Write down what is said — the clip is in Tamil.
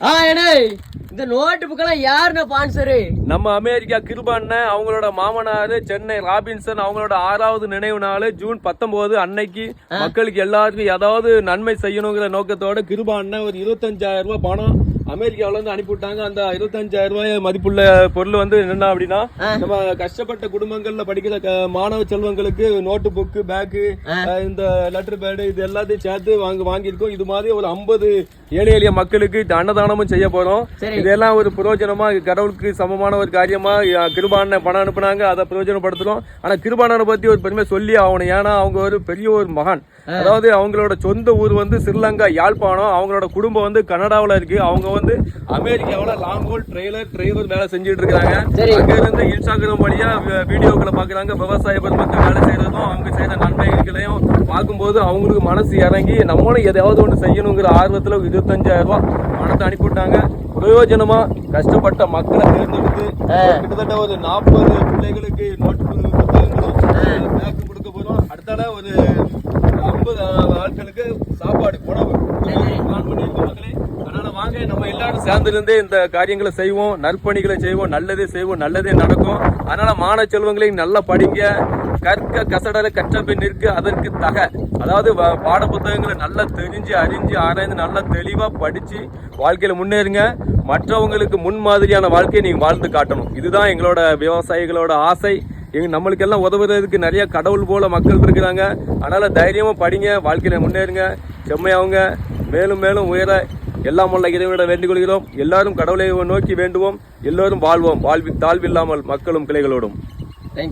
இந்த நோட்டு புக்கெல்லாம் யாருன்னு பான்சரு? நம்ம அமெரிக்கா கிருபா அண்ணன் அவங்களோட மாமனாரு சென்னை ராபின்சன் அவங்களோட 6வது நினைவு நாள் ஜூன் 19 அன்னைக்கு மக்களுக்கு எல்லாருக்கும் ஏதாவது நன்மை செய்யணுங்கிற நோக்கத்தோட கிருபா அண்ணன் ஒரு 25,000 ரூபாய் பணம் அமெரிக்காவில இருந்து அனுப்பிவிட்டாங்க. அந்த 25,000 ரூபாய் மதிப்புள்ள பொருள் வந்து என்ன அப்படின்னா, நம்ம கஷ்டப்பட்ட குடும்பங்கள்ல படிக்கிற மாணவ செல்வங்களுக்கு நோட்டு புக்கு, பேக்கு, இந்த லெட்டர் பேடு இது எல்லாத்தையும் சேர்த்து வாங்கியிருக்கோம். இது மாதிரி ஒரு 50 ஏழை எளிய மக்களுக்கு அன்னதானமும் செய்ய போறோம். இதெல்லாம் ஒரு பிரயோஜனமா, கடவுளுக்கு சமமான ஒரு காரியமா கிருபான பணம் அனுப்புனாங்க, அதை பிரயோஜனப்படுத்துறோம். ஆனா கிருபானனை பத்தி ஒரு பெருமை சொல்லி ஆகணும். ஏன்னா அவங்க ஒரு பெரிய ஒரு மகான். அதாவது அவங்களோட சொந்த ஊர் வந்து ஸ்ரீலங்கா யாழ்ப்பாணம், அவங்களோட குடும்பம் வந்து கனடாவில் இருக்கு. அவங்க வந்து அமெரிக்காவோட லாங் ஹோல் டிரைவர் வேலை செஞ்சுட்டு இருக்காங்க. அங்க இருந்து இன்ஸ்டாகிராம் வழியா வீடியோக்களை பாக்குறாங்க. விவசாய பெருமக்கள் வேலை செய்யறதும் அவங்க செய்யற நன்மைகளையும் பார்க்கும்போது அவங்களுக்கு மனசு இறங்கி நம்மளும் எதையாவது ஒன்று செய்யணுங்கிற ஆர்வத்துல 25,000 ரூபாய் பணத்தை அனுப்பிவிட்டாங்க. பிரயோஜனமா கஷ்டப்பட்ட மக்களை தேர்ந்தெடுத்து கிட்டத்தட்ட ஒரு 40 பிள்ளைகளுக்கு நோட்டு புத்தகங்களும் பேக்கு கொடுக்க போறோம். அடுத்தால ஒரு 50 ஆட்களுக்கு சாப்பாடு உணவு பிளான் பண்ணியிருக்கோம் மக்களே. அதனால வாங்க நம்ம எல்லாரும் சேர்ந்திருந்தே இந்த காரியங்களை செய்வோம், நற்பணிகளை செய்வோம், நல்லதே செய்வோம், நல்லதே நடக்கும். அதனால மாணவ செல்வங்களையும் நல்லா படிங்க. கற்க கசடர கற்றபின் நிற்க அதற்கு தக. அதாவது பாட புத்தகங்களை நல்லா தெரிஞ்சு அறிஞ்சு ஆராய்ந்து நல்லா தெளிவா படிச்சு வாழ்க்கையில முன்னேறுங்க. மற்றவங்களுக்கு முன்மாதிரியான வாழ்க்கையை நீங்க வாழ்ந்து காட்டணும். இதுதான் எங்களோட விவசாயிகளோட ஆசை. நம்மளுக்கு எல்லாம் உதவுறதுக்கு நிறைய கடவுள் போல மக்கள் இருக்கிறாங்க. அதனால தைரியமா படிங்க, வாழ்க்கையில முன்னேறுங்க, செம்மையாவுங்க, மேலும் மேலும் உயர எல்லாம் உள்ள இறைவனிட வேண்டிக் கொள்கிறோம். எல்லாரும் கடவுளை நோக்கி வேண்டுவோம். எல்லோரும் வாழ்வோம், தாழ்வில்லாமல் மக்களும் கிளைகளோடும்.